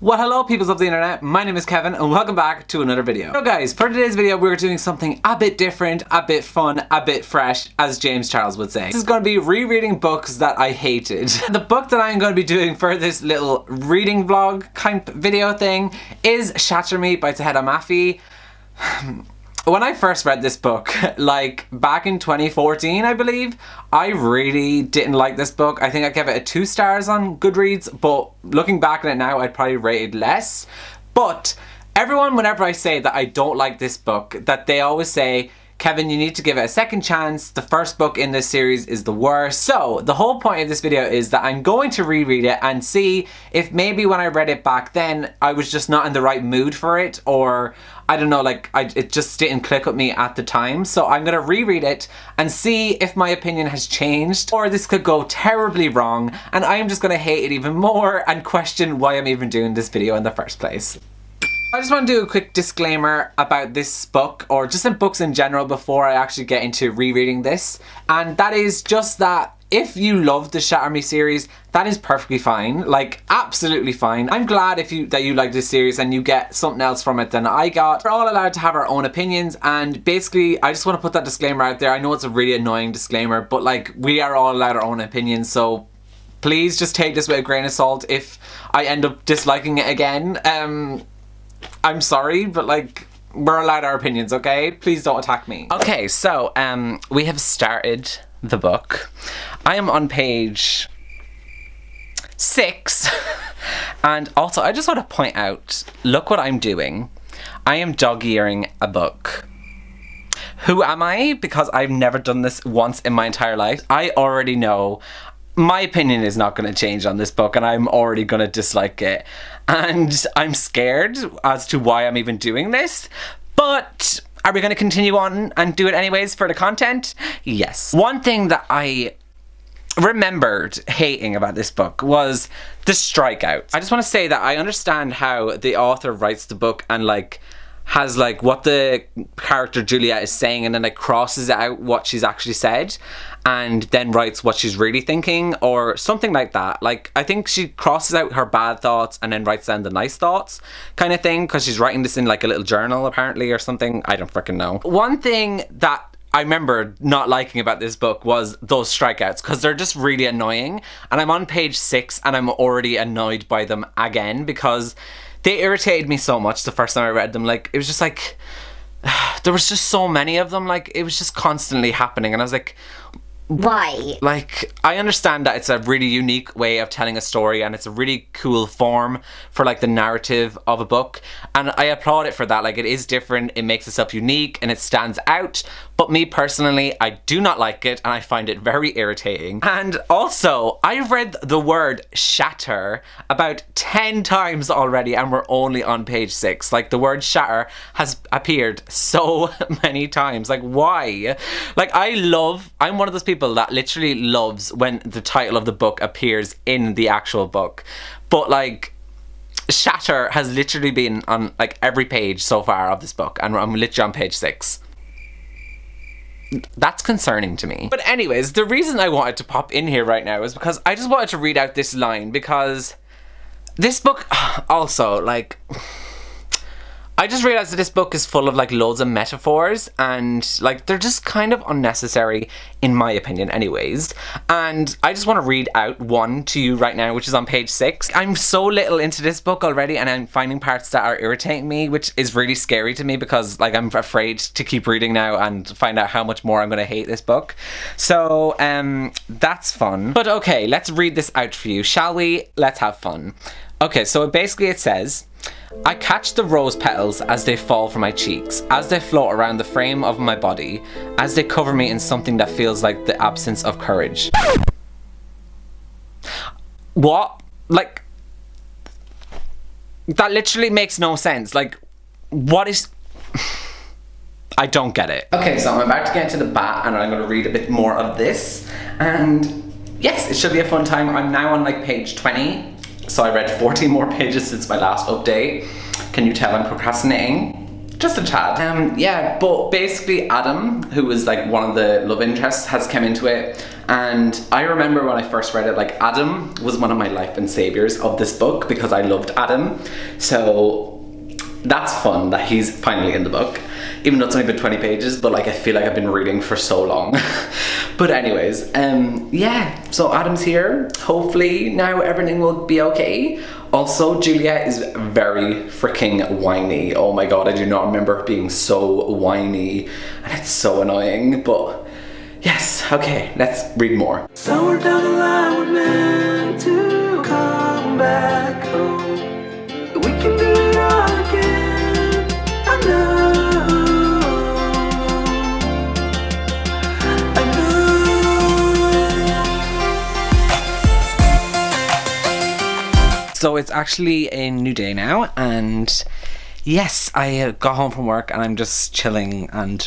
Well, hello peoples of the internet, my name is Kevin and welcome back to another video. So guys, for today's video we're doing something a bit different, a bit fun, a bit fresh, as James Charles would say. This is going to be rereading books that I hated. The book that I'm going to be doing for this little reading vlog kind of video thing is Shatter Me by Taheda Mafi. When I first read this book, like back in 2014 I believe, I really didn't like this book. I think I gave it a 2 stars on Goodreads, but looking back on it now I'd probably rate it less. But everyone, whenever I say that I don't like this book, that they always say, Kevin, you need to give it a second chance. The first book in this series is the worst. So the whole point of this video is that I'm going to reread it and see if maybe when I read it back then I was just not in the right mood for it, or I don't know, like it just didn't click with me at the time. So I'm gonna reread it and see if my opinion has changed, or this could go terribly wrong and I'm just gonna hate it even more and question why I'm even doing this video in the first place. I just want to do a quick disclaimer about this book, or just in books in general, before I actually get into rereading this. And that is just that if you love the Shatter Me series, that is perfectly fine. Like, absolutely fine. I'm glad that you like this series and you get something else from it than I got. We're all allowed to have our own opinions, and basically I just want to put that disclaimer out there. I know it's a really annoying disclaimer, but like, we are all allowed our own opinions, so please just take this with a grain of salt if I end up disliking it again. I'm sorry, but like, we're allowed our opinions, okay? Please don't attack me. Okay, so we have started the book. I am on page 6. And also, I just want to point out, look what I'm doing. I am dog-earing a book. Who am I? Because I've never done this once in my entire life. I already know my opinion is not going to change on this book, and I'm already going to dislike it. And I'm scared as to why I'm even doing this. But are we going to continue on and do it anyways for the content? Yes. One thing that I remembered hating about this book was the strikeouts. I just want to say that I understand how the author writes the book and like has like what the character Juliet is saying and then like crosses out what she's actually said and then writes what she's really thinking or something like that. Like, I think she crosses out her bad thoughts and then writes down the nice thoughts kind of thing, because she's writing this in like a little journal apparently or something. I don't freaking know. One thing that I remember not liking about this book was those strikeouts, because they're just really annoying, and I'm on page 6 and I'm already annoyed by them again because they irritated me so much the first time I read them. Like, it was just like, there was just so many of them. Like, it was just constantly happening. And I was like, why? Like, I understand that it's a really unique way of telling a story and it's a really cool form for like the narrative of a book. And I applaud it for that. Like, it is different, it makes itself unique and it stands out. But me personally, I do not like it and I find it very irritating. And also, I've read the word shatter about 10 times already and we're only on page 6. Like, the word shatter has appeared so many times. Like, why? Like, I'm one of those people that literally loves when the title of the book appears in the actual book. But like, shatter has literally been on like every page so far of this book and I'm literally on page 6. That's concerning to me. But anyways, the reason I wanted to pop in here right now is because I just wanted to read out this line, because this book also, like, I just realized that this book is full of like loads of metaphors and like they're just kind of unnecessary in my opinion anyways. And I just want to read out one to you right now, which is on page 6. I'm so little into this book already and I'm finding parts that are irritating me, which is really scary to me because like I'm afraid to keep reading now and find out how much more I'm going to hate this book. So that's fun. But okay, let's read this out for you, shall we? Let's have fun. Okay, so basically it says, I catch the rose petals as they fall from my cheeks, as they float around the frame of my body, as they cover me in something that feels like the absence of courage. What? Like, that literally makes no sense. Like, what is... I don't get it. Okay, so I'm about to get into the bat and I'm going to read a bit more of this. And yes, it should be a fun time. I'm now on like page 20. So I read 14 more pages since my last update. Can you tell I'm procrastinating? Just a tad. Yeah, but basically Adam, who was like one of the love interests, has come into it. And I remember when I first read it, like Adam was one of my life and saviors of this book because I loved Adam. So that's fun that he's finally in the book. Even though it's only been 20 pages, but like I feel like I've been reading for so long. But anyways, yeah, so Adam's here. Hopefully now everything will be okay. Also, Juliet is very freaking whiny. Oh my god, I do not remember her being so whiny. And it's so annoying, but yes, okay, let's read more. Somewhere down the line we're meant to come back home. We can do it all again, I know. So it's actually a new day now, and yes, I got home from work and I'm just chilling and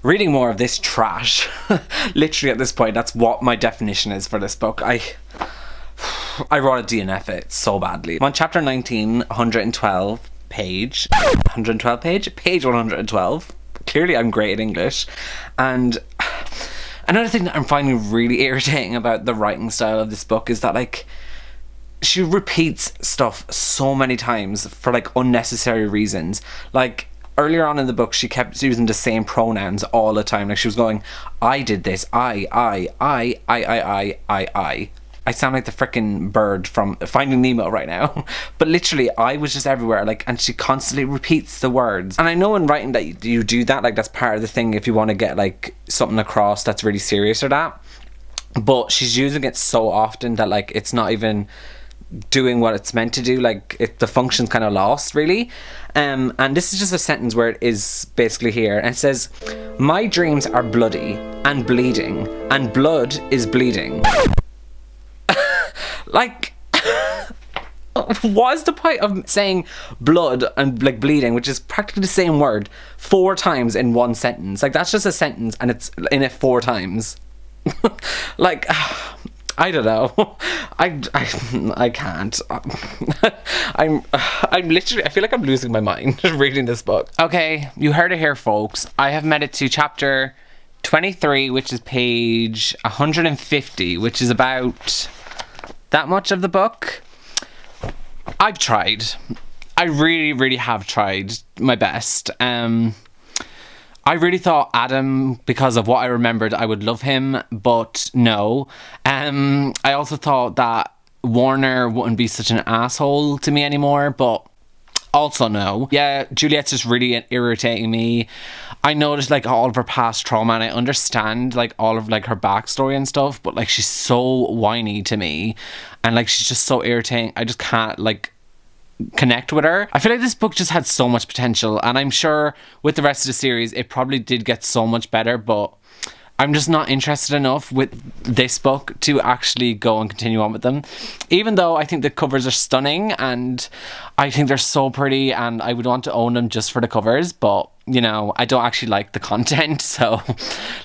reading more of this trash. Literally at this point, that's what my definition is for this book. I wrote a DNF it so badly. I'm on chapter 19, 112 page. 112 page? Page 112. Clearly I'm great at English. And another thing that I'm finding really irritating about the writing style of this book is that, like, she repeats stuff so many times for like unnecessary reasons. Like earlier on in the book, she kept using the same pronouns all the time. Like she was going, I did this, I. I sound like the frickin' bird from Finding Nemo right now. But literally, I was just everywhere, like, and she constantly repeats the words. And I know in writing that you do that, like that's part of the thing if you want to get like something across that's really serious or that. But she's using it so often that like it's not even doing what it's meant to do. Like the function's kind of lost really. And this is just a sentence where it is basically here, and it says, my dreams are bloody and bleeding and blood is bleeding. Like what is the point of saying blood and like bleeding, which is practically the same word, 4 times in one sentence? Like that's just a sentence and it's in it 4 times. Like I don't know. I can't. I'm literally, I feel like I'm losing my mind reading this book. Okay, you heard it here, folks. I have made it to chapter 23, which is page 150, which is about that much of the book. I've tried. I really, really have tried my best. I really thought Adam, because of what I remembered, I would love him, but no. I also thought that Warner wouldn't be such an asshole to me anymore, but also no. Yeah, Juliet's just really irritating me. I noticed like all of her past trauma, and I understand like all of like her backstory and stuff, but like she's so whiny to me, and like she's just so irritating. I just can't like connect with her. I feel like this book just had so much potential, and I'm sure with the rest of the series it probably did get so much better, but I'm just not interested enough with this book to actually go and continue on with them. Even though I think the covers are stunning and I think they're so pretty and I would want to own them just for the covers, but you know, I don't actually like the content, so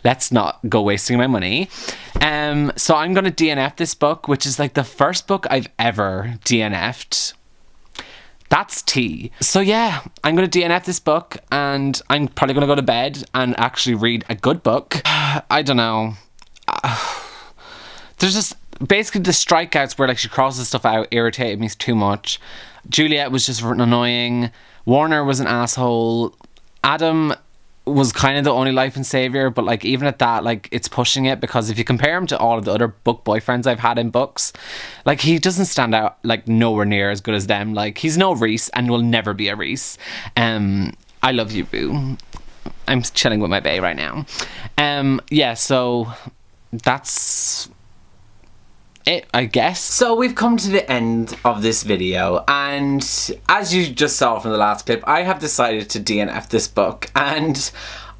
let's not go wasting my money. So I'm gonna DNF this book, which is like the first book I've ever DNF'd. That's tea. So yeah, I'm going to DNF this book, and I'm probably going to go to bed and actually read a good book. I don't know. There's just basically the strikeouts where like she crosses stuff out irritated me too much. Juliet was just annoying. Warner was an asshole. Adam was kind of the only life and savior, but like even at that, like it's pushing it, because if you compare him to all of the other book boyfriends I've had in books, like he doesn't stand out like nowhere near as good as them. Like he's no Reese and will never be a Reese. I love you, boo. I'm chilling with my bae right now. Yeah, so that's it, I guess. So we've come to the end of this video, and as you just saw from the last clip, I have decided to DNF this book, and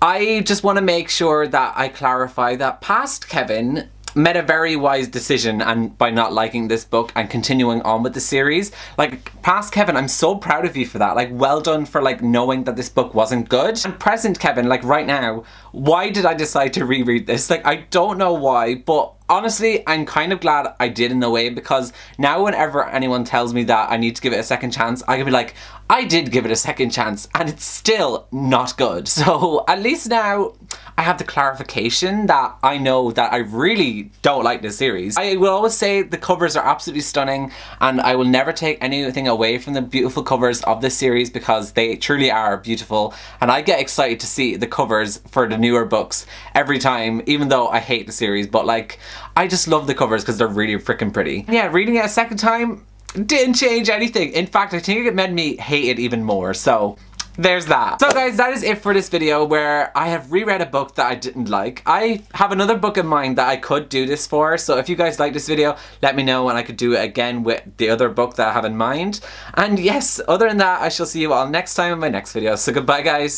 I just want to make sure that I clarify that past Kevin made a very wise decision and by not liking this book and continuing on with the series. Like, past Kevin, I'm so proud of you for that. Like, well done for like knowing that this book wasn't good. And present Kevin, like right now, why did I decide to reread this? Like, I don't know why, but honestly, I'm kind of glad I did in a way, because now whenever anyone tells me that I need to give it a second chance, I can be like, I did give it a second chance and it's still not good. So at least now I have the clarification that I know that I really don't like this series. I will always say the covers are absolutely stunning, and I will never take anything away from the beautiful covers of this series, because they truly are beautiful, and I get excited to see the covers for the newer books every time, even though I hate the series, but like, I just love the covers because they're really freaking pretty. Yeah, reading it a second time didn't change anything. In fact, I think it made me hate it even more, so there's that. So guys, that is it for this video where I have reread a book that I didn't like. I have another book in mind that I could do this for, so if you guys like this video, let me know and I could do it again with the other book that I have in mind. And yes, other than that, I shall see you all next time in my next video. So goodbye guys.